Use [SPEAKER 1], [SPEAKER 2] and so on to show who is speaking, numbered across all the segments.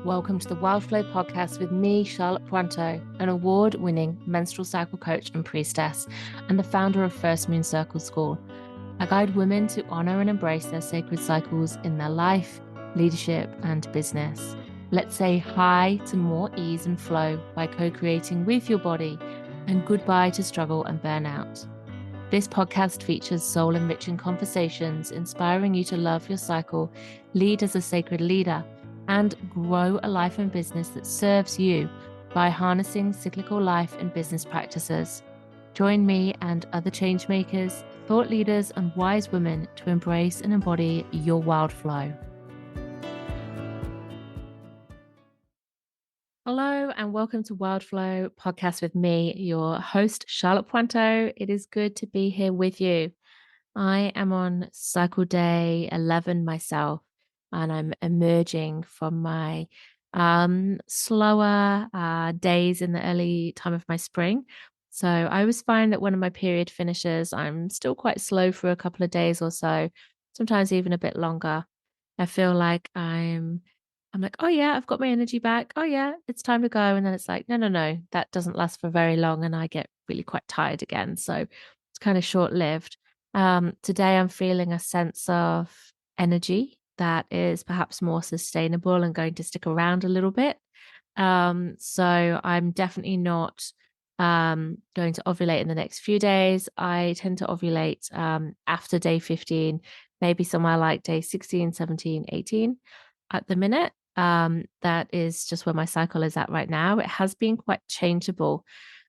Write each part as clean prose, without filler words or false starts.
[SPEAKER 1] welcome to the Wildflow podcast with me, Charlotte Puanto, an award-winning menstrual cycle coach and priestess, and the founder of First Moon Circle School. I guide women to honor and embrace their sacred cycles in their life, leadership, and business. Let's say hi to more ease and flow by co-creating with your body, and goodbye to struggle and burnout. This podcast features soul-enriching conversations, inspiring you to love your cycle, lead as a sacred leader, and grow a life and business that serves you by harnessing cyclical life and business practices. Join me and other change makers, thought leaders, and wise women to embrace and embody your wild flow. Hello and welcome to Wild Flow podcast with me, your host, Charlotte Puanto. It is good to be here with you. I am on cycle day 11 myself, and I'm emerging from my slower days in the early time of my spring. So I always find that when my period finishes, I'm still quite slow for a couple of days or so, sometimes even a bit longer. I feel like I'm like, oh yeah, I've got my energy back. Oh yeah, it's time to go. And then it's like, no, that doesn't last for very long. And I get really quite tired again. So it's kind of short-lived. Today I'm feeling a sense of energy that is perhaps more sustainable and going to stick around a little bit. So I'm definitely not going to ovulate in the next few days. I tend to ovulate after day 15, maybe somewhere like day 16, 17, 18 at the minute. That is just where my cycle is at right now. It has been quite changeable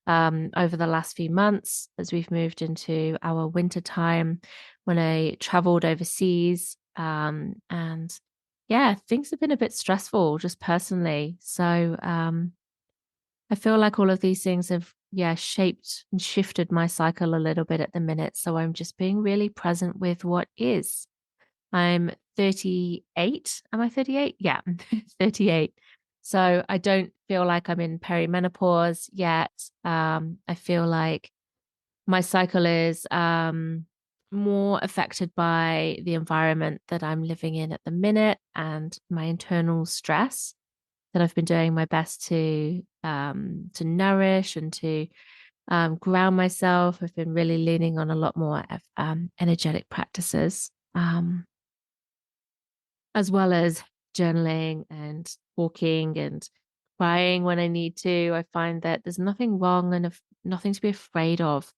[SPEAKER 1] over the last few months as we've moved into our winter time when I traveled overseas. And yeah, things have been a bit stressful just personally. So I feel like all of these things have, shaped and shifted my cycle a little bit at the minute. So I'm just being really present with what is. I'm 38. Am I 38? Yeah, I'm 38. So I don't feel like I'm in perimenopause yet. I feel like my cycle is more affected by the environment that I'm living in at the minute and my internal stress that I've been doing my best to nourish and to ground myself. I've been really leaning on a lot more energetic practices. As well as journaling and walking and crying when I need to. I find that there's nothing wrong and nothing to be afraid of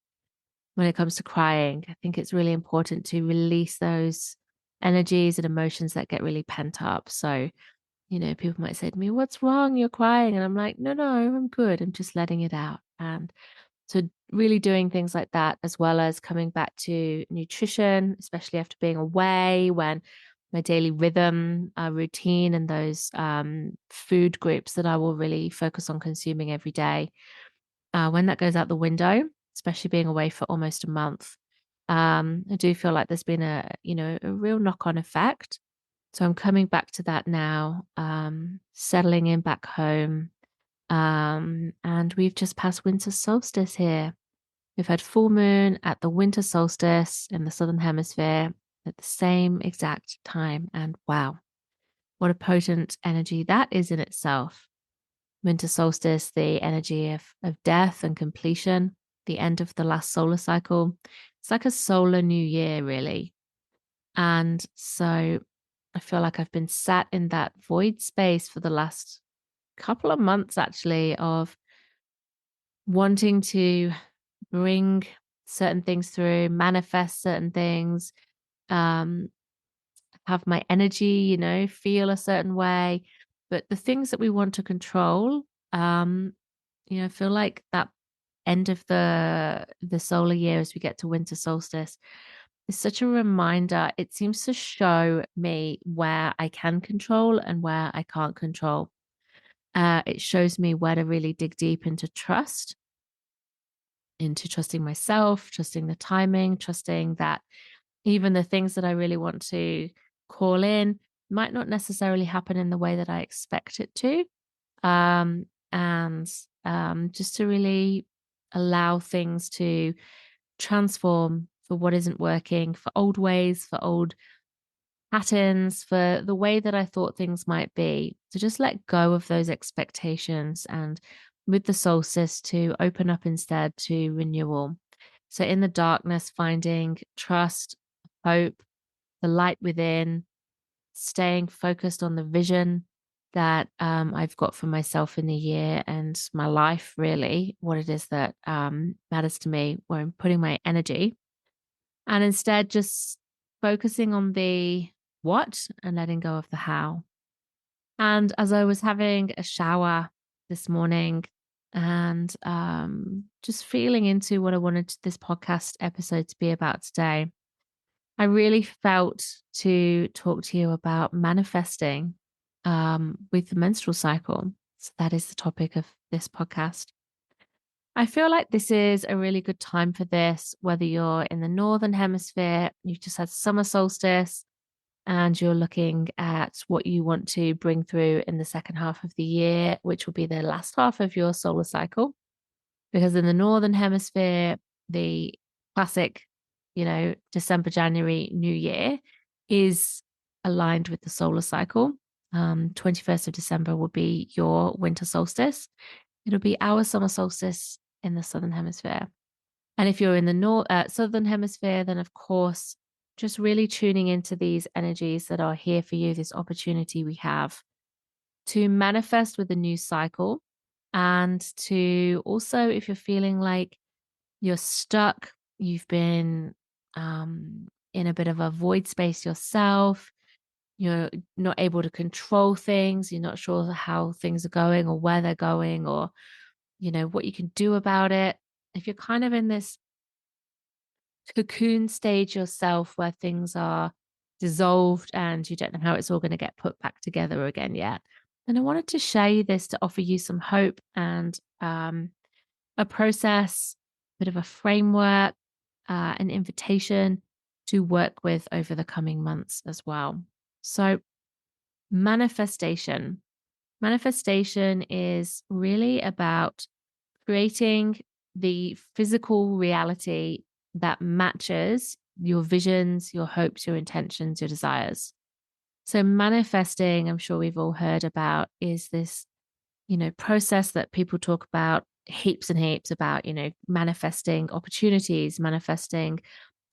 [SPEAKER 1] when it comes to crying. I think it's really important to release those energies and emotions that get really pent up. So, people might say to me, "What's wrong? You're crying." And I'm like, no, I'm good. I'm just letting it out. And so really doing things like that, as well as coming back to nutrition, especially after being away, when my daily rhythm, routine, and those food groups that I will really focus on consuming every day. When that goes out the window, especially being away for almost a month, I do feel like there's been a real knock-on effect. So I'm coming back to that now, settling in back home. And we've just passed winter solstice here. We've had full moon at the winter solstice in the Southern Hemisphere at the same exact time. And wow, what a potent energy that is in itself. Winter solstice, the energy of death and completion, the end of the last solar cycle. It's like a solar new year, really. And so I feel like I've been sat in that void space for the last couple of months, actually, of wanting to bring certain things through, manifest certain things, um, have my energy, feel a certain way. But the things that we want to control, I feel like that end of the solar year as we get to winter solstice is such a reminder. It seems to show me where I can control and where I can't control. It shows me where to really dig deep into trusting myself, trusting the timing, trusting that even the things that I really want to call in might not necessarily happen in the way that I expect it to. And just to really allow things to transform for what isn't working, for old ways, for old patterns, for the way that I thought things might be, to just let go of those expectations, and with the solstice to open up instead to renewal. So in the darkness, finding trust, hope, the light within, staying focused on the vision that I've got for myself in the year and my life, really, what it is that matters to me, where I'm putting my energy, and instead just focusing on the what and letting go of the how. And as I was having a shower this morning and just feeling into what I wanted this podcast episode to be about today, I really felt to talk to you about manifesting with the menstrual cycle. So that is the topic of this podcast. I feel like this is a really good time for this, whether you're in the northern hemisphere, you've just had summer solstice, and you're looking at what you want to bring through in the second half of the year, which will be the last half of your solar cycle. Because in the northern hemisphere, the classic, December, January, New Year is aligned with the solar cycle. 21st of December will be your winter solstice. It'll be our summer solstice in the southern hemisphere. And if you're in the southern hemisphere, then of course, just really tuning into these energies that are here for you, this opportunity we have to manifest with a new cycle. And to also, if you're feeling like you're stuck, you've been in a bit of a void space yourself, you're not able to control things, you're not sure how things are going or where they're going, or, what you can do about it. If you're kind of in this cocoon stage yourself where things are dissolved and you don't know how it's all going to get put back together again yet, then I wanted to share you this to offer you some hope and a process, a bit of a framework, an invitation to work with over the coming months as well. So, manifestation. Manifestation is really about creating the physical reality that matches your visions, your hopes, your intentions, your desires. So, manifesting, I'm sure we've all heard about, is this, process that people talk about heaps and heaps about, manifesting opportunities, manifesting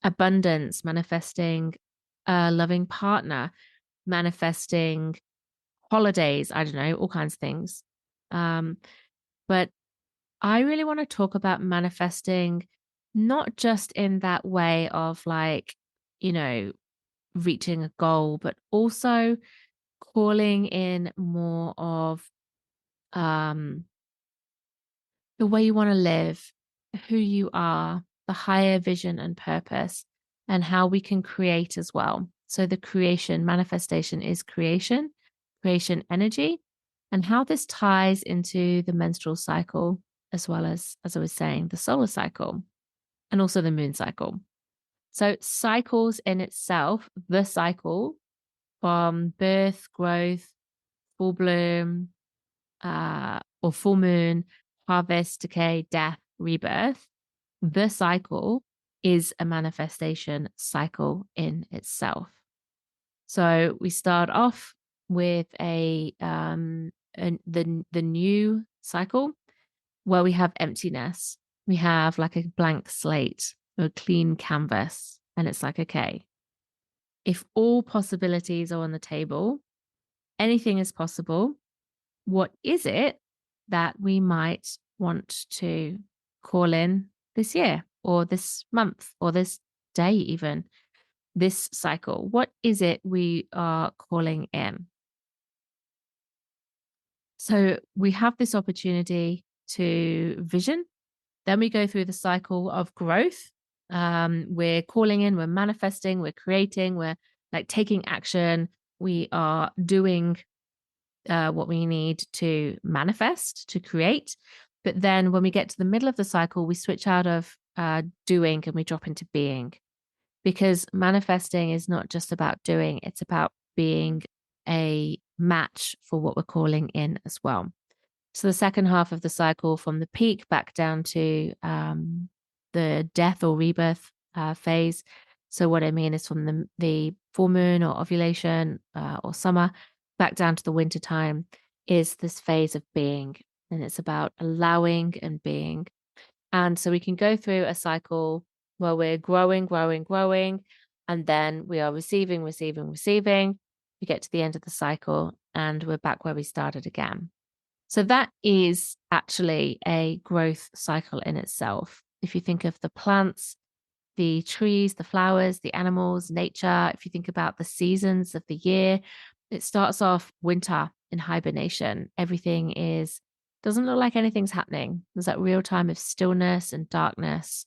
[SPEAKER 1] abundance, manifesting a loving partner, manifesting holidays, I don't know, all kinds of things. But I really want to talk about manifesting, not just in that way of like, you know, reaching a goal, but also calling in more of um, the way you want to live, who you are, the higher vision and purpose, and how we can create as well. So, the creation manifestation is creation energy, and how this ties into the menstrual cycle, as well as I was saying, the solar cycle and also the moon cycle. So, cycles in itself, the cycle from birth, growth, full bloom, or full moon, harvest, decay, death, rebirth, the cycle is a manifestation cycle in itself. So we start off with the new cycle where we have emptiness. We have like a blank slate or a clean canvas. And it's like, okay, if all possibilities are on the table, anything is possible. What is it that we might want to call in this year or this month or this day, even this cycle? What is it we are calling in? So we have this opportunity to vision. Then we go through the cycle of growth. We're calling in, we're manifesting, we're creating, we're like taking action. We are doing what we need to manifest, to create. But then when we get to the middle of the cycle, we switch out of doing and we drop into being. Because manifesting is not just about doing, it's about being a match for what we're calling in as well. So the second half of the cycle, from the peak back down to the death or rebirth phase, So what I mean is from the full moon or ovulation or summer back down to the winter time is this phase of being. And it's about allowing and being. And so we can go through a cycle where we're growing, growing, growing, and then we are receiving, receiving, receiving. We get to the end of the cycle and we're back where we started again. So that is actually a growth cycle in itself. If you think of the plants, the trees, the flowers, the animals, nature, if you think about the seasons of the year, it starts off winter in hibernation. Everything doesn't look like anything's happening. There's that real time of stillness and darkness,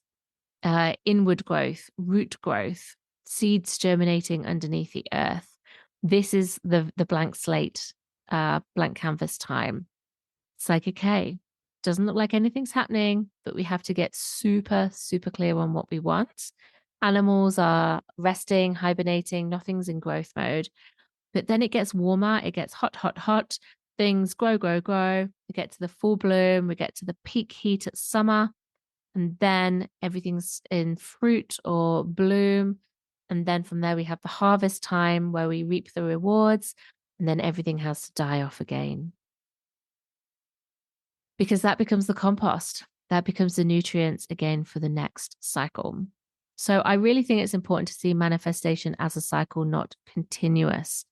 [SPEAKER 1] inward growth, root growth, seeds germinating underneath the earth. This is the blank slate, blank canvas time. It's like, okay, doesn't look like anything's happening, but we have to get super, super clear on what we want. Animals are resting, hibernating, nothing's in growth mode. But then it gets warmer, it gets hot, hot, hot. Things grow, grow, grow. We get to the full bloom, we get to the peak heat at summer, and then everything's in fruit or bloom. And then from there, we have the harvest time where we reap the rewards, and then everything has to die off again because that becomes the compost. That becomes the nutrients again for the next cycle. So I really think it's important to see manifestation as a cycle, not continuous.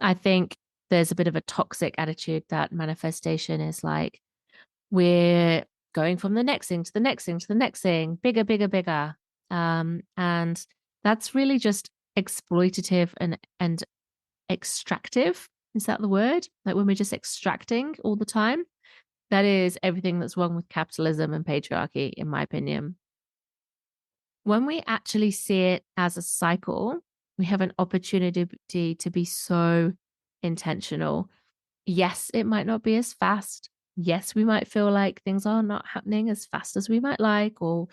[SPEAKER 1] I think there's a bit of a toxic attitude that manifestation is like we're going from the next thing to the next thing to the next thing, bigger, bigger, bigger. And that's really just exploitative and extractive. Is that the word? Like when we're just extracting all the time? That is everything that's wrong with capitalism and patriarchy, in my opinion. When we actually see it as a cycle, we have an opportunity to be so intentional. Yes, it might not be as fast. Yes, we might feel like things are not happening as fast as we might like, or,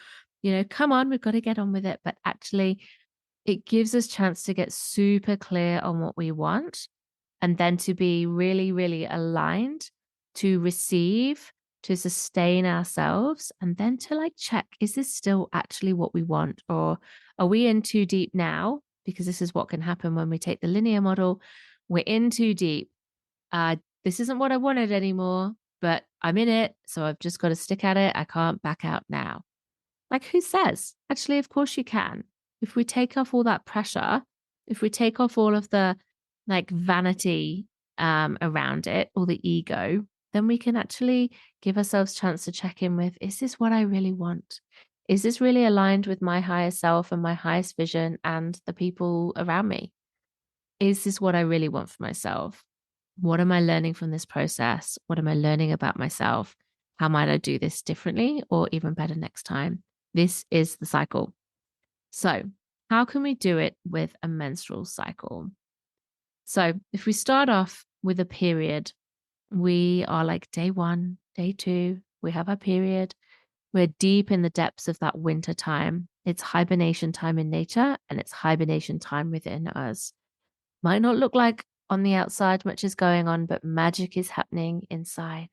[SPEAKER 1] come on, we've got to get on with it. But actually, it gives us chance to get super clear on what we want and then to be really, really aligned to receive, to sustain ourselves, and then to like check, is this still actually what we want? Or are we in too deep now? Because this is what can happen when we take the linear model. We're in too deep. This isn't what I wanted anymore, but I'm in it. So I've just got to stick at it. I can't back out now. Like, who says? Actually, of course you can. If we take off all that pressure, if we take off all of the like vanity around it, or the ego, then we can actually give ourselves a chance to check in with, is this what I really want? Is this really aligned with my higher self and my highest vision and the people around me? Is this what I really want for myself? What am I learning from this process? What am I learning about myself? How might I do this differently or even better next time? This is the cycle. So, how can we do it with a menstrual cycle? So, if we start off with a period, we are like day 1, day 2, we have our period. We're deep in the depths of that winter time. It's hibernation time in nature and it's hibernation time within us. Might not look like on the outside much is going on, but magic is happening inside.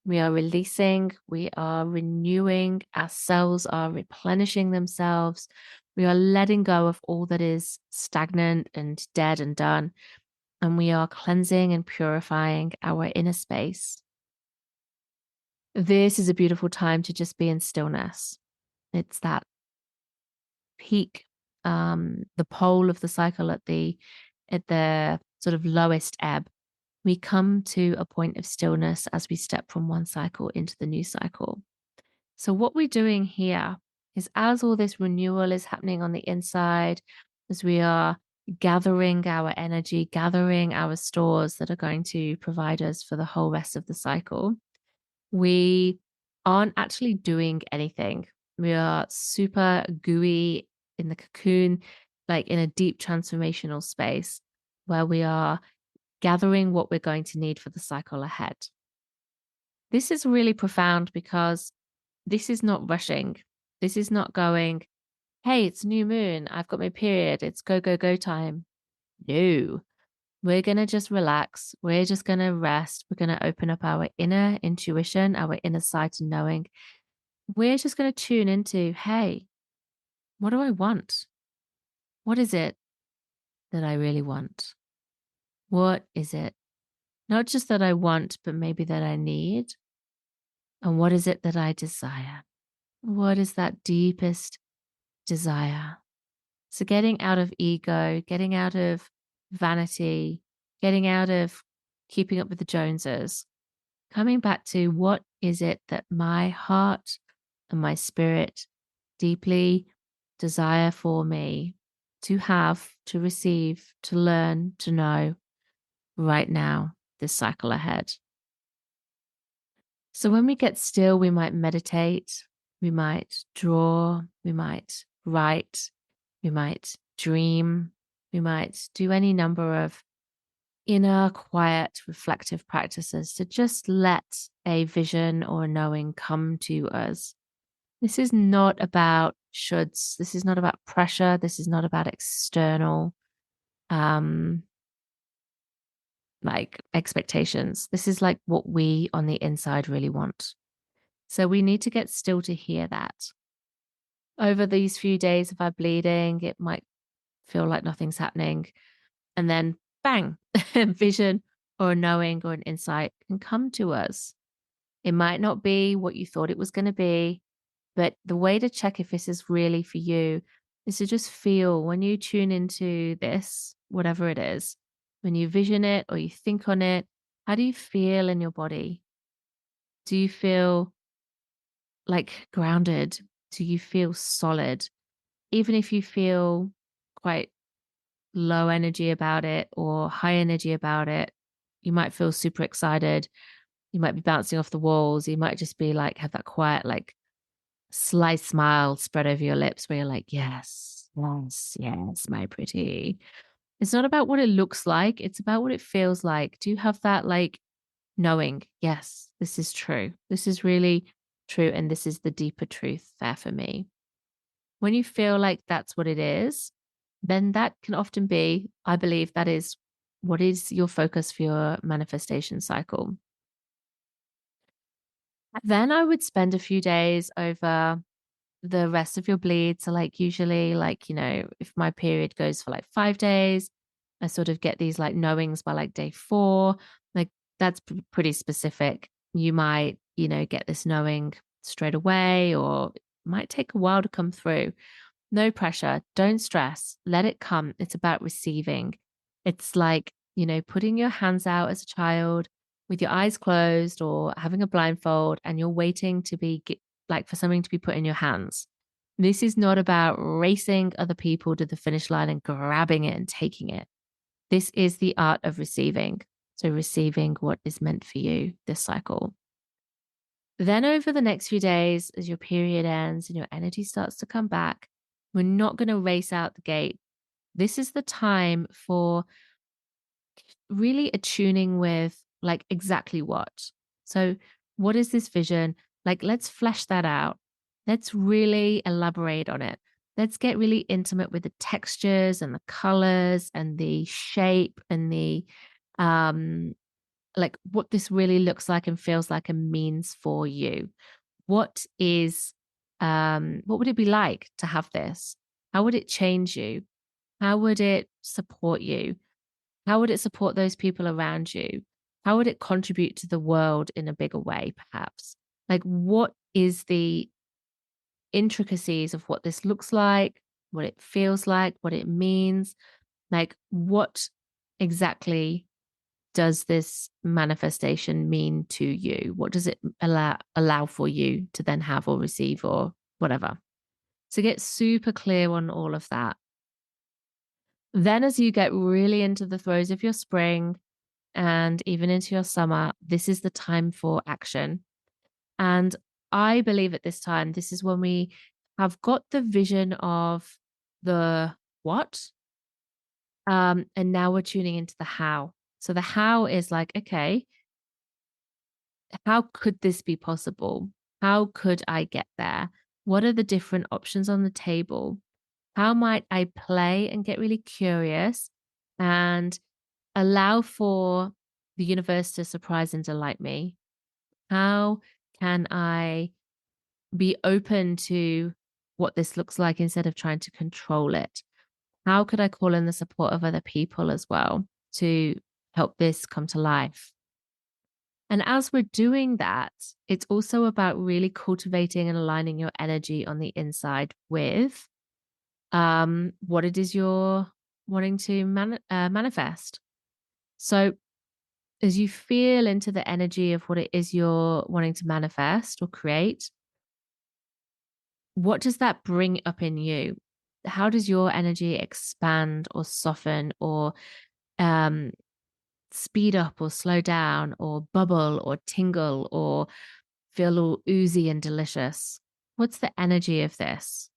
[SPEAKER 1] We are releasing, we are renewing, our cells are replenishing themselves. We are letting go of all that is stagnant and dead and done. And we are cleansing and purifying our inner space. This is a beautiful time to just be in stillness. It's that peak, the pole of the cycle at the sort of lowest ebb. We come to a point of stillness as we step from one cycle into the new cycle. So what we're doing here is, as all this renewal is happening on the inside, as we are gathering our energy, gathering our stores that are going to provide us for the whole rest of the cycle, we aren't actually doing anything. We are super gooey in the cocoon, like in a deep transformational space where we are gathering what we're going to need for the cycle ahead. This is really profound because this is not rushing. This is not going, hey, it's new moon. I've got my period. It's go, go, go time. No, we're going to just relax. We're just going to rest. We're going to open up our inner intuition, our inner sight and knowing. We're just going to tune into, hey, what do I want? what is it that I really want? What is it? Not just that I want, but maybe that I need. And what is it that I desire? What is that deepest desire? So, getting out of ego, getting out of vanity, getting out of keeping up with the Joneses, coming back to what is it that my heart and my spirit deeply desire for me to have, to receive, to learn, to know right now, this cycle ahead. So when we get still, we might meditate, we might draw, we might write, we might dream, we might do any number of inner, quiet, reflective practices to just let a vision or a knowing come to us. This is not about shoulds. This is not about pressure. This is not about external um like expectations. This is like what we on the inside really want. So we need to get still to hear that. Over these few days of our bleeding, it might feel like nothing's happening. And then bang, a vision or a knowing or an insight can come to us. It might not be what you thought it was going to be, but the way to check if this is really for you is to just feel when you tune into this, whatever it is, when you vision it or you think on it, how do you feel in your body? Do you feel like grounded? Do you feel solid? Even if you feel quite low energy about it or high energy about it, you might feel super excited. You might be bouncing off the walls. You might just be like, have that quiet, like sly smile spread over your lips where you're like, yes, yes, yes, my pretty. It's not about what it looks like. It's about what it feels like. Do you have that like knowing, yes, this is true. This is really true. And this is the deeper truth there for me. When you feel like that's what it is, then that can often be, I believe, that is what is your focus for your manifestation cycle. Then I would spend a few days over the rest of your bleed. So, like, usually, like, if my period goes for like 5 days, I sort of get these like knowings by like day 4. Like, that's pretty specific. You might, get this knowing straight away, or it might take a while to come through. No pressure. Don't stress. Let it come. It's about receiving. It's like, putting your hands out as a child with your eyes closed or having a blindfold, and you're waiting to be like for something to be put in your hands. This is not about racing other people to the finish line and grabbing it and taking it. This is the art of receiving. So, receiving what is meant for you this cycle. Then, over the next few days, as your period ends and your energy starts to come back, we're not going to race out the gate. This is the time for really attuning with like exactly what. So, what is this vision? Like, let's flesh that out. Let's really elaborate on it. Let's get really intimate with the textures and the colors and the shape and the like what this really looks like and feels like and means for you. What would it be like to have this? How would it change you? How would it support you? How would it support those people around you? How would it contribute to the world in a bigger way, perhaps? Like, what is the intricacies of what this looks like, what it feels like, what it means? Like, what exactly does this manifestation mean to you? What does it allow for you to then have or receive or whatever? So get super clear on all of that. Then, as you get really into the throes of your spring and even into your summer, this is the time for action. And I believe at this time, this is when we have got the vision of the what, and now we're tuning into the how. So the how is like, okay, how could this be possible? How could I get there? What are the different options on the table? How might I play and get really curious and allow for the universe to surprise and delight me? How can I be open to what this looks like instead of trying to control it? How could I call in the support of other people as well to help this come to life? And as we're doing that, it's also about really cultivating and aligning your energy on the inside with what it is you're wanting to manifest. So, as you feel into the energy of what it is you're wanting to manifest or create, what does that bring up in you? How does your energy expand or soften or um, speed up or slow down or bubble or tingle or feel all oozy and delicious? What's the energy of this?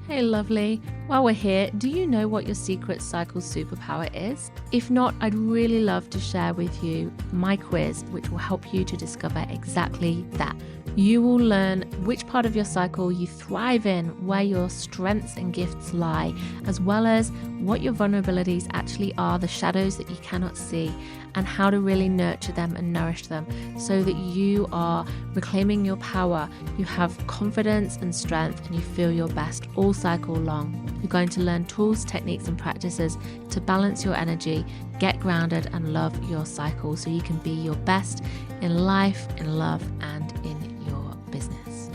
[SPEAKER 1] Hey, lovely. While we're here, do you know what your secret cycle superpower is? If not, I'd really love to share with you my quiz, which will help you to discover exactly that. You will learn which part of your cycle you thrive in, where your strengths and gifts lie, as well as what your vulnerabilities actually are, the shadows that you cannot see, and how to really nurture them and nourish them so that you are reclaiming your power, you have confidence and strength, and you feel your best all cycle long. You're going to learn tools, techniques, and practices to balance your energy, get grounded, and love your cycle so you can be your best in life, in love, and in your business.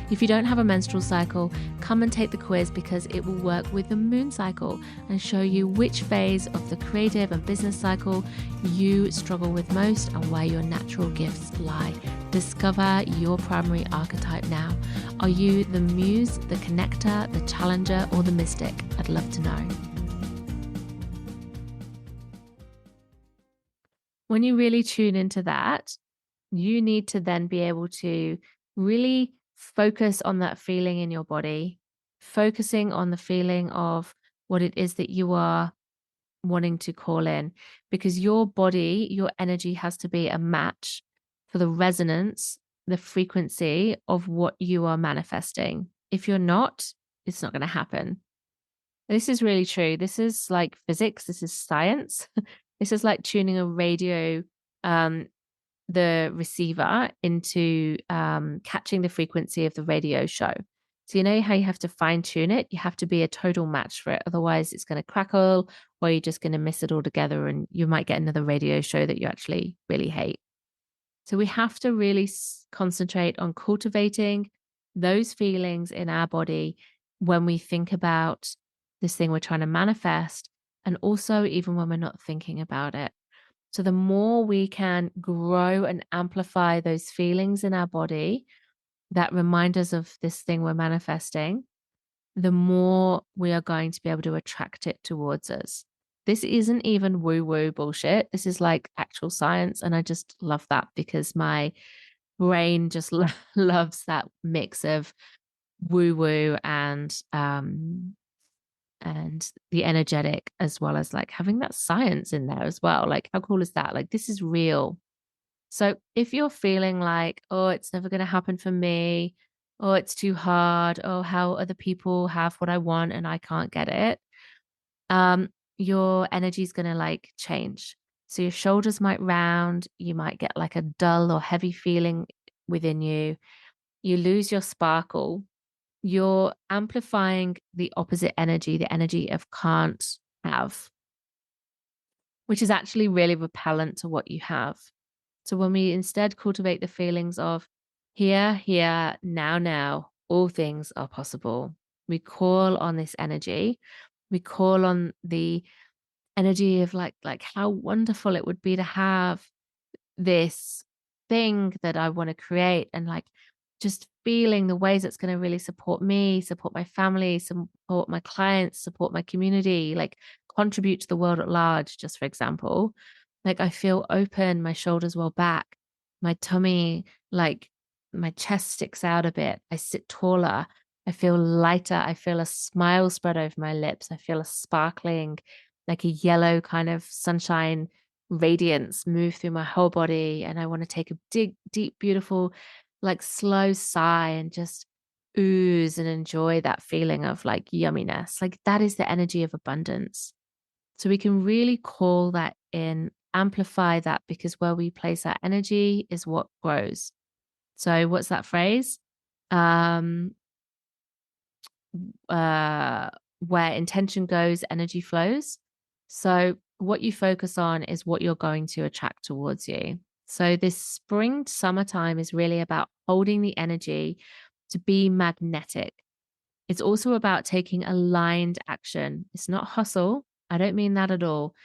[SPEAKER 1] If you don't have a menstrual cycle, come and take the quiz because it will work with the moon cycle and show you which phase of the creative and business cycle you struggle with most and where your natural gifts lie. Discover your primary archetype now. Are you the muse, the connector, the challenger, or the mystic? I'd love to know. When you really tune into that, you need to then be able to really focus on that feeling in your body, focusing on the feeling of what it is that you are wanting to call in, because your body, your energy has to be a match for the resonance, the frequency of what you are manifesting. If you're not, it's not going to happen. This is really true. This is like physics, this is science. This is like tuning a radio um, the receiver into catching the frequency of the radio show. So, you know how you have to fine tune it? You have to be a total match for it. Otherwise, it's going to crackle or you're just going to miss it altogether and you might get another radio show that you actually really hate. So, we have to really concentrate on cultivating those feelings in our body when we think about this thing we're trying to manifest. And also, even when we're not thinking about it. So the more we can grow and amplify those feelings in our body that remind us of this thing we're manifesting, the more we are going to be able to attract it towards us. This isn't even woo-woo bullshit. This is like actual science. And I just love that because my brain just loves that mix of woo-woo and the energetic, as well as like having that science in there as well. Like, how cool is that? Like, this is real. So, if you're feeling like, oh, it's never going to happen for me, oh, it's too hard, oh, how other people have what I want and I can't get it, your energy is going to like change. So, your shoulders might round, you might get like a dull or heavy feeling within you, you lose your sparkle, you're amplifying the opposite energy, the energy of can't have, which is actually really repellent to what you have. So when we instead cultivate the feelings of here, here, now, now, all things are possible, we call on this energy, we call on the energy of like how wonderful it would be to have this thing that I want to create and like just feeling the ways it's going to really support me, support my family, support my clients, support my community, like contribute to the world at large, just for example. Like I feel open, my shoulders well back, my tummy, like my chest sticks out a bit. I sit taller. I feel lighter. I feel a smile spread over my lips. I feel a sparkling, like a yellow kind of sunshine radiance move through my whole body. And I want to take a deep, beautiful, like slow sigh and just ooze and enjoy that feeling of like yumminess. Like that is the energy of abundance. So we can really call that in, amplify that, because where we place our energy is what grows. So what's that phrase? Um, uh, where intention goes, energy flows. So, what you focus on is what you're going to attract towards you. So, this spring summertime is really about holding the energy to be magnetic. It's also about taking aligned action. It's not hustle. I don't mean that at all.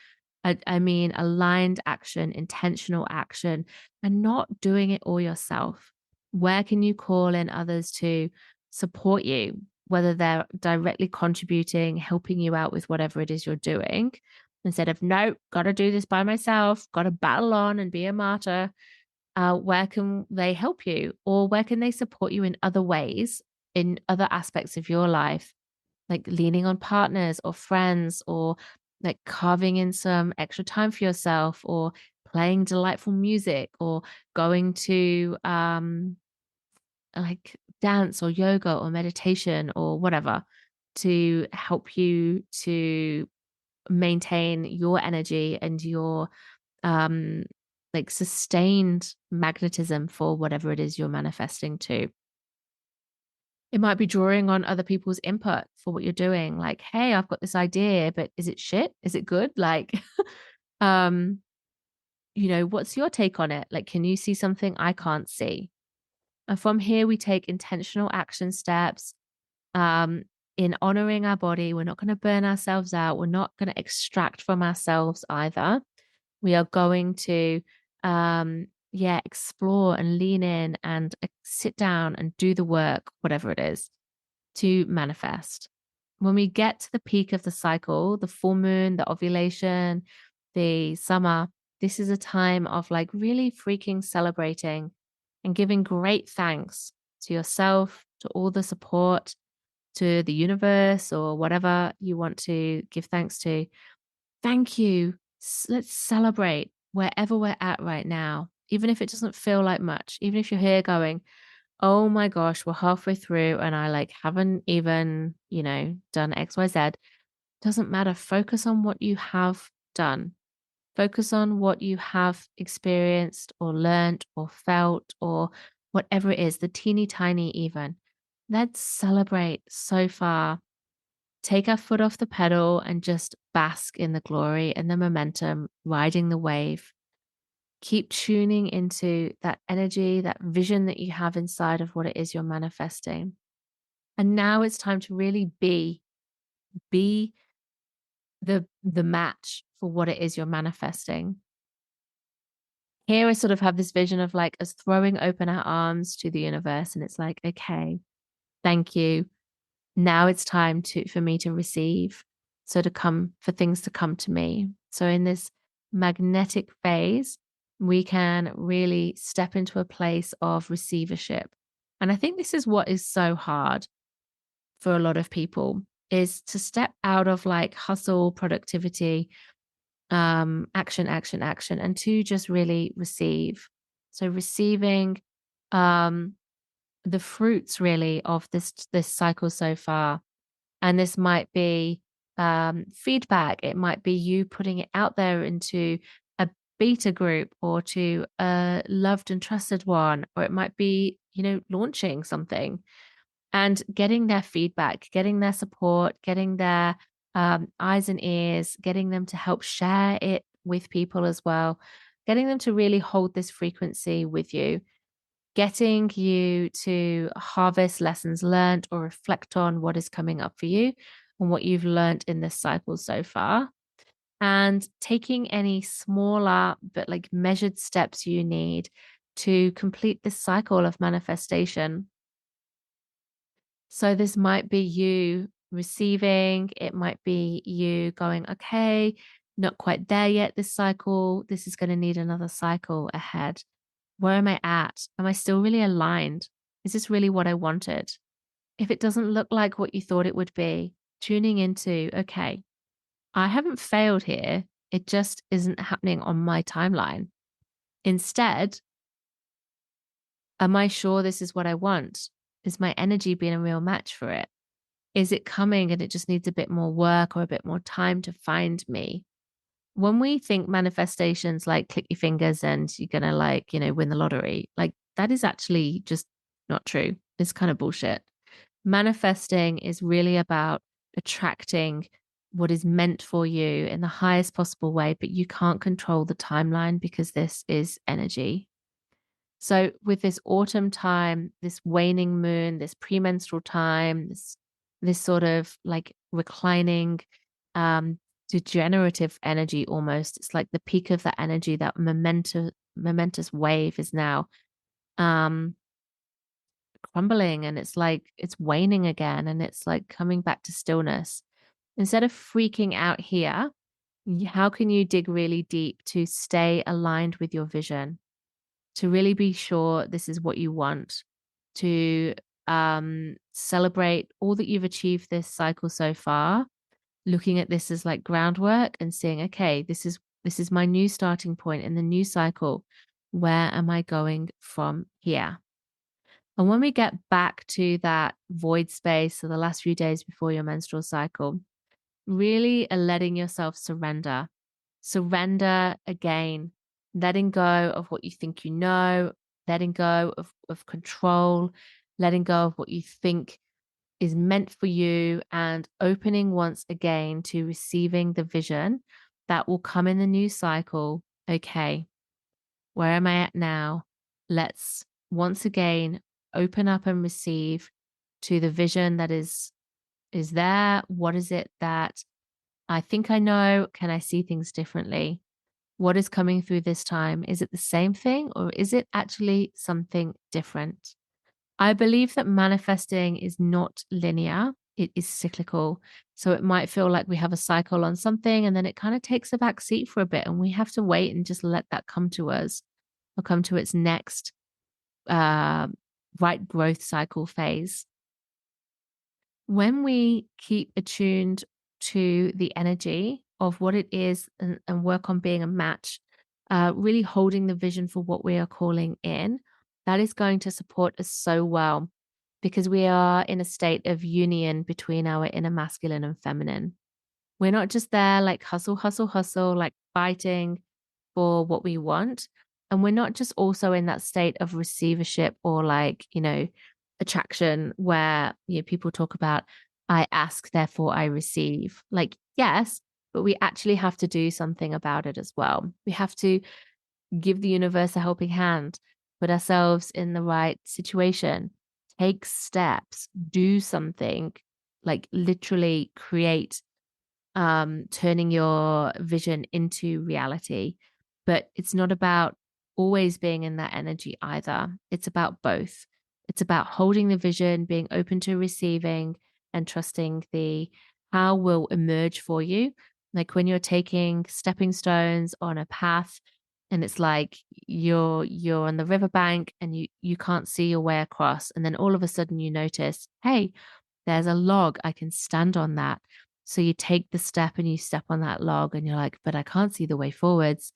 [SPEAKER 1] I mean aligned action, intentional action, and not doing it all yourself. Where can you call in others to support you, whether they're directly contributing, helping you out with whatever it is you're doing, instead of, no, got to do this by myself, got to battle on and be a martyr? Where can they help you? Or where can they support you in other ways, in other aspects of your life? Like leaning on partners or friends, or like carving in some extra time for yourself, or playing delightful music, or going to like dance or yoga or meditation or whatever, to help you to maintain your energy and your um like sustained magnetism for whatever it is you're manifesting to. It might be drawing on other people's input for what you're doing. Like, hey, I've got this idea, but is it shit? Is it good? Like, um, what's your take on it? Like, can you see something I can't see? And from here, we take intentional action steps um, in honoring our body. We're not going to burn ourselves out. We're not going to extract from ourselves either. We are going to, explore and lean in and sit down and do the work, whatever it is, to manifest. When we get to the peak of the cycle, the full moon, the ovulation, the summer, this is a time of like really freaking celebrating and giving great thanks to yourself, to all the support, to the universe, or whatever you want to give thanks to. Thank you. Let's celebrate wherever we're at right now, even if it doesn't feel like much, even if you're here going, oh my gosh, we're halfway through and I like haven't even, done XYZ. Doesn't matter. Focus on what you have done. Focus on what you have experienced or learned or felt or whatever it is, the teeny tiny even. Let's celebrate so far. Take our foot off the pedal and just bask in the glory and the momentum, riding the wave. Keep tuning into that energy, that vision that you have inside of what it is you're manifesting. And now it's time to really be the match for what it is you're manifesting. Here I sort of have this vision of like us throwing open our arms to the universe, and it's like, okay, thank you. Now it's time for me to receive. So for things to come to me. So in this magnetic phase, we can really step into a place of receivership. And I think this is what is so hard for a lot of people, is to step out of like hustle, productivity, action, action, action, and to just really receive. So receiving the fruits really of this cycle so far. And this might be feedback. It might be you putting it out there into a beta group or to a loved and trusted one, or it might be, launching something and getting their feedback, getting their support, getting their eyes and ears, getting them to help share it with people as well, getting them to really hold this frequency with you, getting you to harvest lessons learned or reflect on what is coming up for you and what you've learned in this cycle so far. And taking any smaller but like measured steps you need to complete this cycle of manifestation. So this might be you receiving, it might be you going, okay, not quite there yet this cycle. This is going to need another cycle ahead. Where am I at? Am I still really aligned? Is this really what I wanted? If it doesn't look like what you thought it would be, tuning into, okay, I haven't failed here. It just isn't happening on my timeline. Instead, am I sure this is what I want? Is my energy being a real match for it? Is it coming and it just needs a bit more work or a bit more time to find me? When we think manifestations like click your fingers and you're going to win the lottery, like that is actually just not true. It's kind of bullshit. Manifesting is really about attracting what is meant for you in the highest possible way, but you can't control the timeline because this is energy. So, with this autumn time, this waning moon, this premenstrual time, this sort of like reclining, um, degenerative energy almost. It's like the peak of that energy, that momentous wave is now um crumbling, and it's like it's waning again, and it's like coming back to stillness. Instead of freaking out here, how can you dig really deep to stay aligned with your vision, to really be sure this is what you want, to celebrate all that you've achieved this cycle so far, looking at this as like groundwork and saying, okay, this is my new starting point in the new cycle. Where am I going from here? And when we get back to that void space, so the last few days before your menstrual cycle, really letting yourself surrender. Surrender again, letting go of what you think you know, letting go of control, letting go of what you think is meant for you, and opening once again to receiving the vision that will come in the new cycle. Okay, where am I at now? Let's once again open up and receive to the vision that is there. What is it that I think I know? Can I see things differently? What is coming through this time? Is it the same thing, or is it actually something different? I believe that manifesting is not linear, it is cyclical. So it might feel like we have a cycle on something and then it kind of takes a back seat for a bit, and we have to wait and just let that come to us or come to its next uh, right growth cycle phase. When we keep attuned to the energy of what it is, and work on being a match, really holding the vision for what we are calling in, that is going to support us so well, because we are in a state of union between our inner masculine and feminine. We're not just there like hustle, hustle, hustle, like fighting for what we want. And we're not just also in that state of receivership or like, attraction where, people talk about, I ask, therefore I receive. Like, yes, but we actually have to do something about it as well. We have to give the universe a helping hand, put ourselves in the right situation, take steps, do something, like literally create, turning your vision into reality. But it's not about always being in that energy either. It's about both. It's about holding the vision, being open to receiving, and trusting the how will emerge for you. Like when you're taking stepping stones on a path, and it's like you're on the riverbank and you can't see your way across, and then all of a sudden you notice, hey, there's a log, I can stand on that. So you take the step and you step on that log and you're like, but I can't see the way forwards.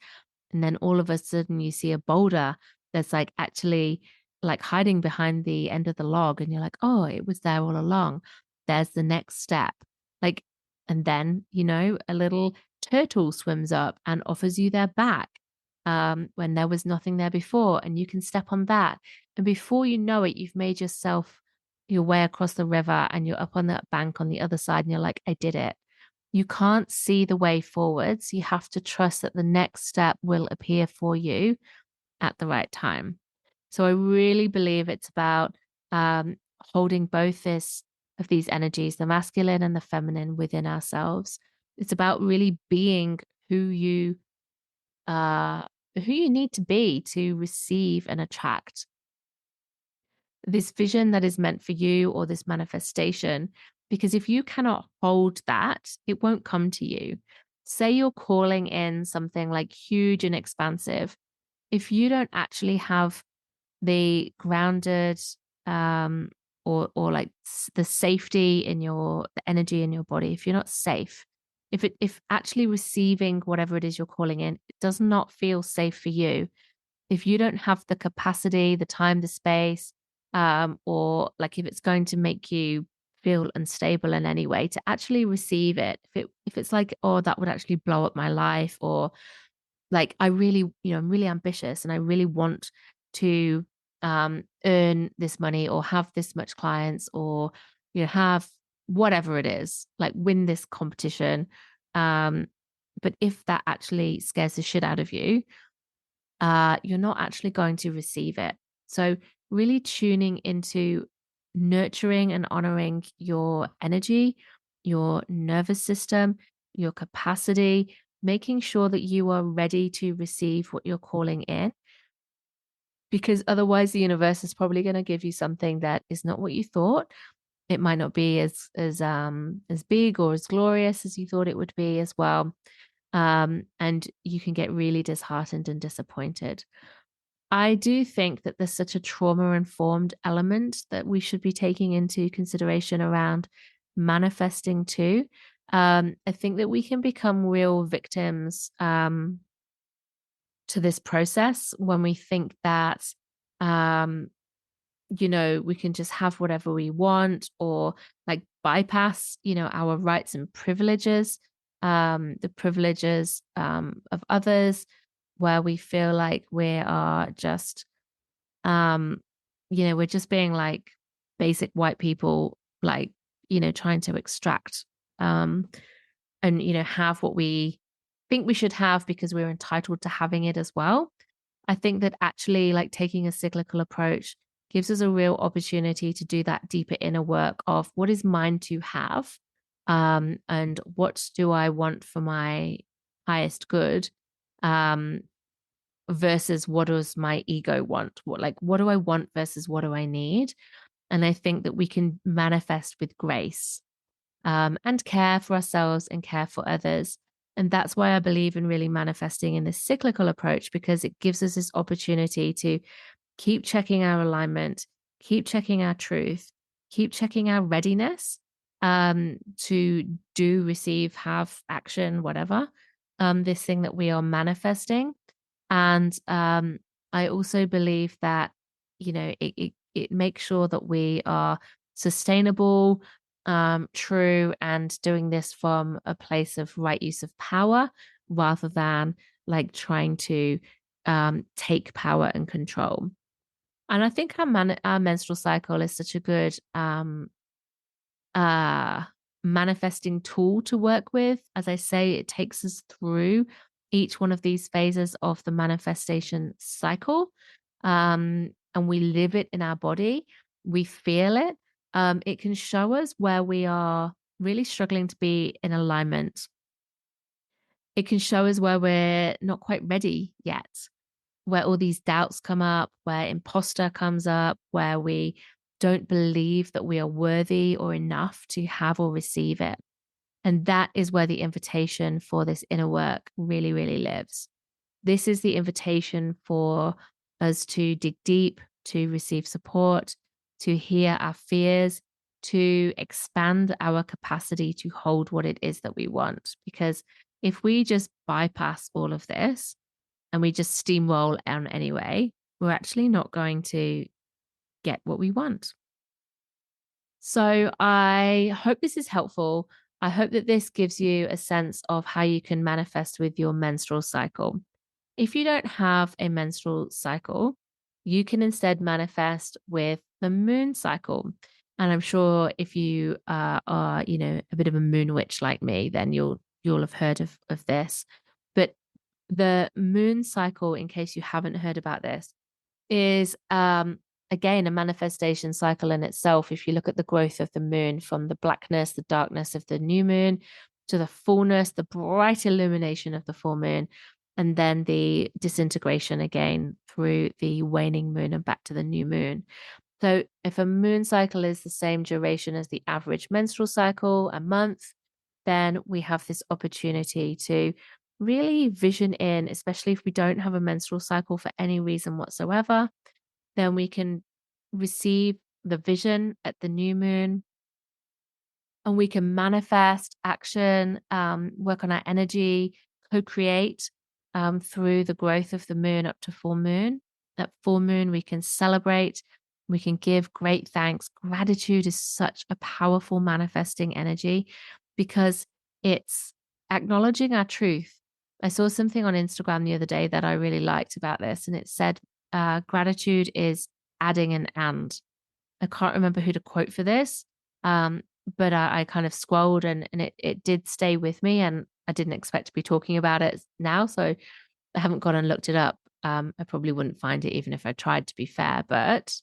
[SPEAKER 1] And then all of a sudden you see a boulder that's like actually like hiding behind the end of the log. And you're like, oh, it was there all along. There's the next step. Like, and then, a little turtle swims up and offers you their back, when there was nothing there before. And you can step on that. And before you know it, you've made yourself your way across the river and you're up on that bank on the other side. And you're like, I did it. You can't see the way forwards. You have to trust that the next step will appear for you at the right time. So I really believe it's about, holding both this of these energies, the masculine and the feminine within ourselves. It's about really being uh who you need to be to receive and attract this vision that is meant for you, or this manifestation. Because if you cannot hold that, it won't come to you. Say you're calling in something like huge and expansive. If you don't actually have the grounded, um or like the safety in the energy in your body, if you're not safe, if actually receiving whatever it is you're calling in, it does not feel safe for you, if you don't have the capacity, the time, the space, or like if it's going to make you feel unstable in any way, to actually receive it, if it's like, oh, that would actually blow up my life, or like I really, I'm really ambitious and I really want to earn this money or have this much clients, or have whatever it is, like win this competition. Um, but if that actually scares the shit out of you, you're not actually going to receive it. So, really tuning into nurturing and honoring your energy, your nervous system, your capacity, making sure that you are ready to receive what you're calling in. Because otherwise, the universe is probably going to give you something that is not what you thought. It might not be as big or as glorious as you thought it would be as well. And you can get really disheartened and disappointed. I do think that there's such a trauma informed element that we should be taking into consideration around manifesting too. I think that we can become real victims to this process when we think that, um, we can just have whatever we want or like bypass, our rights and privileges, the privileges of others, where we feel like we are just um, we're just being like basic white people, like, trying to extract um and have what we think we should have because we're entitled to having it as well. I think that actually like taking a cyclical approach gives us a real opportunity to do that deeper inner work of what is mine to have, and what do I want for my highest good, um, versus what does my ego want? What do I want versus what do I need? And I think that we can manifest with grace, and care for ourselves and care for others. And that's why I believe in really manifesting in this cyclical approach, because it gives us this opportunity to keep checking our alignment, keep checking our truth, keep checking our readiness, to do, receive, have, action, whatever, this thing that we are manifesting. And I also believe that, it makes sure that we are sustainable, true, and doing this from a place of right use of power rather than like trying to take power and control. And I think our menstrual cycle is such a good uh manifesting tool to work with. As I say, it takes us through each one of these phases of the manifestation cycle. And we live it in our body. We feel it. It can show us where we are really struggling to be in alignment. It can show us where we're not quite ready yet, where all these doubts come up, where imposter comes up, where we don't believe that we are worthy or enough to have or receive it. And that is where the invitation for this inner work really, really lives. This is the invitation for us to dig deep, to receive support, to hear our fears, to expand our capacity to hold what it is that we want. Because if we just bypass all of this, and we just steamroll on anyway, we're actually not going to get what we want. So I hope this is helpful. I hope that this gives you a sense of how you can manifest with your menstrual cycle. If you don't have a menstrual cycle, you can instead manifest with the moon cycle. And I'm sure if you are, a bit of a moon witch like me, then you'll have heard of this. But the moon cycle, in case you haven't heard about this, is again a manifestation cycle in itself. If you look at the growth of the moon from the blackness, the darkness of the new moon to the fullness, the bright illumination of the full moon, and then the disintegration again through the waning moon and back to the new moon. So if a moon cycle is the same duration as the average menstrual cycle, a month, then we have this opportunity to really vision in, especially if we don't have a menstrual cycle for any reason whatsoever, then we can receive the vision at the new moon, and we can manifest action, work on our energy, co-create through the growth of the moon up to full moon. At full moon, we can celebrate, we can give great thanks. Gratitude is such a powerful manifesting energy because it's acknowledging our truth. I saw something on Instagram the other day that I really liked about this, and it said, gratitude is adding an and. I can't remember who to quote for this, Um, but I kind of scrolled and it did stay with me, and I didn't expect to be talking about it now. So I haven't gone and looked it up. I probably wouldn't find it even if I tried, to be fair, but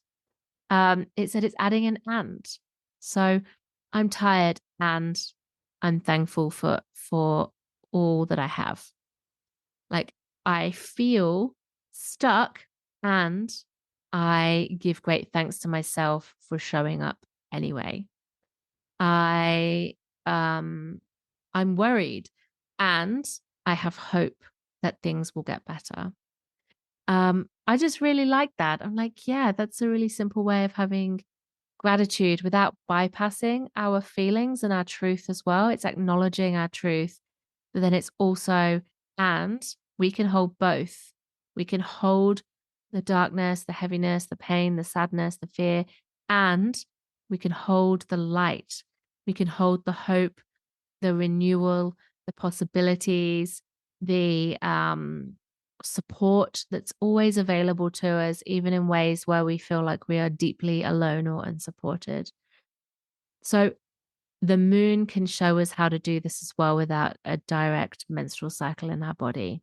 [SPEAKER 1] it said it's adding an and. So I'm tired and I'm thankful for all that I have. Like I feel stuck and I give great thanks to myself for showing up anyway. I um I'm worried and I have hope that things will get better. I just really like that. I'm like, yeah, that's a really simple way of having gratitude without bypassing our feelings and our truth as well. It's acknowledging our truth, but then it's also, and we can hold both. We can hold the darkness, the heaviness, the pain, the sadness, the fear, and we can hold the light. We can hold the hope, the renewal, the possibilities, the support that's always available to us, even in ways where we feel like we are deeply alone or unsupported. So the moon can show us how to do this as well without a direct menstrual cycle in our body.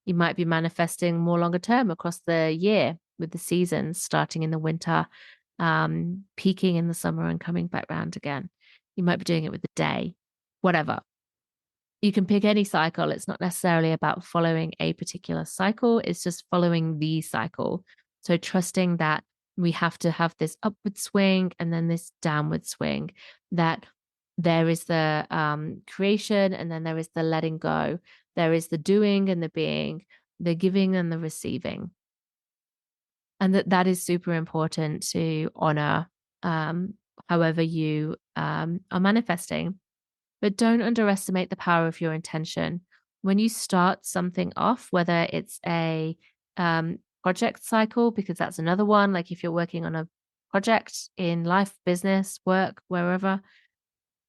[SPEAKER 1] You might be manifesting more longer term across the year with the seasons starting in the winter, peaking in the summer and coming back round again. You might be doing it with the day, whatever. You can pick any cycle. It's not necessarily about following a particular cycle, it's just following the cycle. So trusting that we have to have this upward swing and then this downward swing, that there is the creation and then there is the letting go. There is the doing and the being, the giving and the receiving. And that is super important to honor, however you are manifesting. But don't underestimate the power of your intention. When you start something off, whether it's a project cycle, because that's another one, like if you're working on a project in life, business, work, wherever,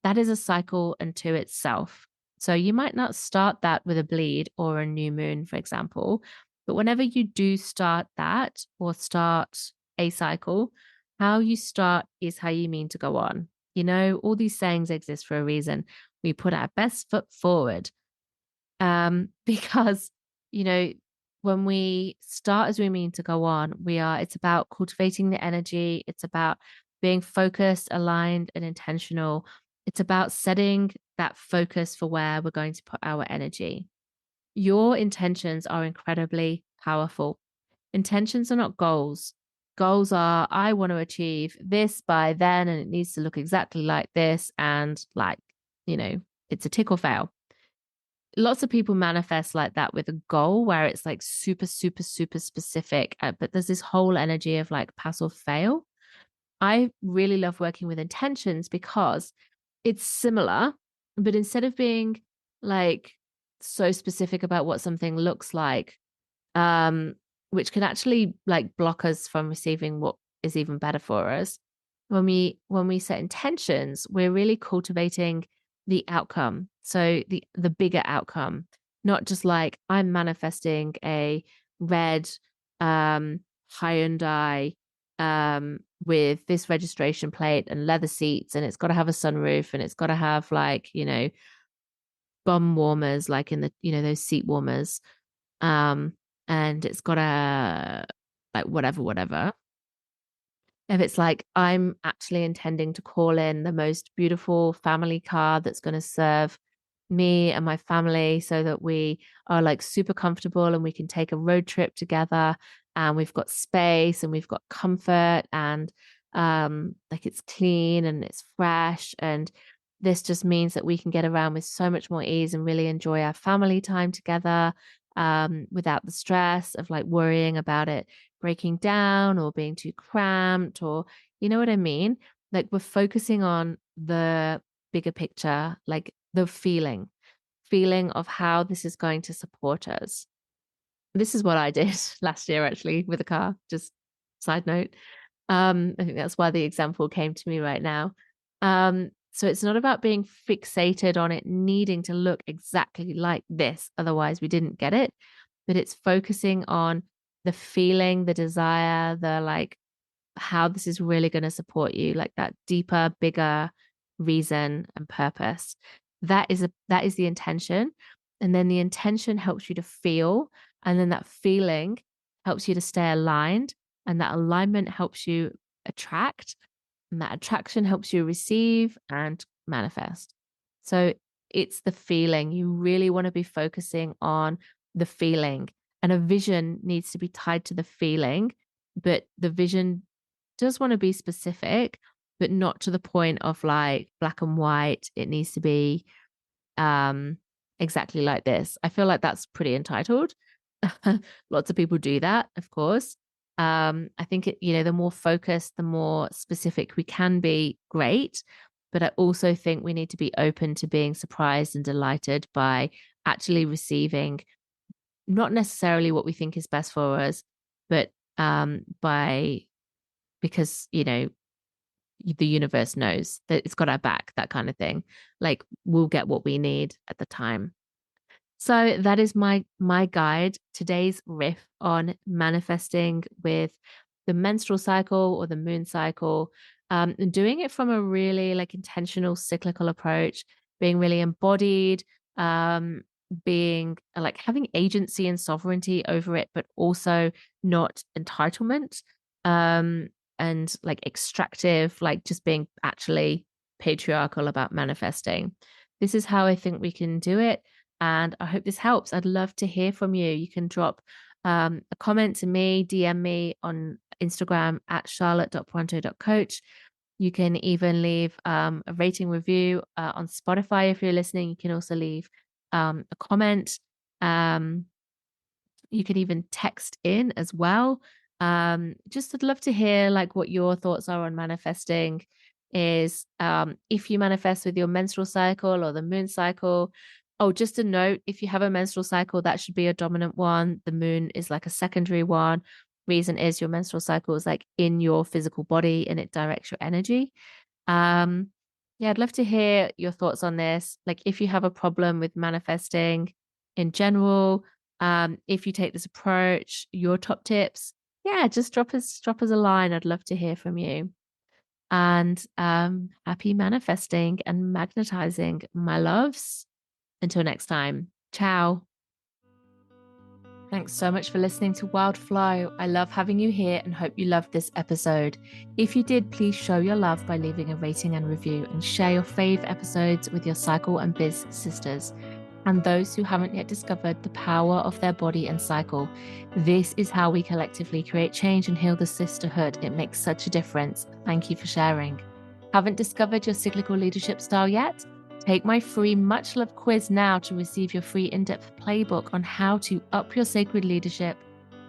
[SPEAKER 1] that is a cycle unto itself. So you might not start that with a bleed or a new moon, for example, but whenever you do start that or start a cycle, how you start is how you mean to go on. You know, all these sayings exist for a reason. We put our best foot forward, because, you know, when we start as we mean to go on, it's about cultivating the energy. It's about being focused, aligned, and intentional. It's about setting that focus for where we're going to put our energy. Your intentions are incredibly powerful. Intentions are not goals. Goals are, I want to achieve this by then, and it needs to look exactly like this. And like, you know, it's a tick or fail. Lots of people manifest like that with a goal where it's like super, super, super specific. But there's this whole energy of like pass or fail. I really love working with intentions because it's similar, but instead of being like so specific about what something looks like, um, which can actually like block us from receiving what is even better for us. When we set intentions, we're really cultivating the outcome. So the bigger outcome, not just like I'm manifesting a red Hyundai with this registration plate and leather seats, and it's got to have a sunroof and it's got to have like, you know, bum warmers, like in the, you know, those seat warmers, um, and it's got a like whatever. If it's like I'm actually intending to call in the most beautiful family car that's going to serve me and my family so that we are like super comfortable and we can take a road trip together and we've got space and we've got comfort and like it's clean and it's fresh, and this just means that we can get around with so much more ease and really enjoy our family time together, without the stress of like worrying about it breaking down or being too cramped, or you know what I mean? Like we're focusing on the bigger picture, like the feeling of how this is going to support us. This is what I did last year actually with a car, just side note. I think that's why the example came to me right now. So it's not about being fixated on it needing to look exactly like this, otherwise we didn't get it, but it's focusing on the feeling, the desire, the like how this is really going to support you, like that deeper, bigger reason and purpose. That is the intention. And then the intention helps you to feel, and then that feeling helps you to stay aligned, and that alignment helps you attract, and that attraction helps you receive and manifest. So it's the feeling. You really want to be focusing on the feeling, and a vision needs to be tied to the feeling, but the vision does want to be specific, but not to the point of like black and white. It needs to be um exactly like this. I feel like that's pretty entitled. Lots of people do that, of course. I think the more focused, the more specific we can be, great. But I also think we need to be open to being surprised and delighted by actually receiving not necessarily what we think is best for us, but by because the universe knows that it's got our back, that kind of thing. Like we'll get what we need at the time. So that is my guide, today's riff on manifesting with the menstrual cycle or the moon cycle, and doing it from a really like intentional cyclical approach, being really embodied, um, being like having agency and sovereignty over it, but also not entitlement, um, and like extractive, like just being actually patriarchal about manifesting. This is how I think we can do it. And I hope this helps. I'd love to hear from you. You can drop a comment to me, DM me on Instagram at charlotte.pronto.coach. You can even leave a rating review on Spotify if you're listening. You can also leave a comment. You can even text in as well. Just I'd love to hear like what your thoughts are on manifesting. Is if you manifest with your menstrual cycle or the moon cycle. Oh, just a note, if you have a menstrual cycle, that should be a dominant one. The moon is like a secondary one. Reason is your menstrual cycle is like in your physical body and it directs your energy. Um, yeah, I'd love to hear your thoughts on this. Like if you have a problem with manifesting in general, if you take this approach, your top tips, yeah, just drop us a line. I'd love to hear from you. And happy manifesting and magnetizing, my loves. Until next time, ciao. Thanks so much for listening to Wild Flow. I love having you here and hope you loved this episode. If you did, please show your love by leaving a rating and review, and share your fave episodes with your cycle and biz sisters and those who haven't yet discovered the power of their body and cycle. This is how we collectively create change and heal the sisterhood. It makes such a difference. Thank you for sharing. Haven't discovered your cyclical leadership style yet? Take my free Much Love quiz now to receive your free in-depth playbook on how to up your sacred leadership,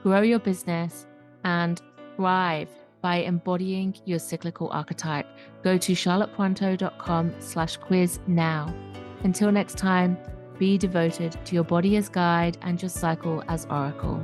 [SPEAKER 1] grow your business, and thrive by embodying your cyclical archetype. Go to charlottepointo.com/quiz now. Until next time, be devoted to your body as guide and your cycle as oracle.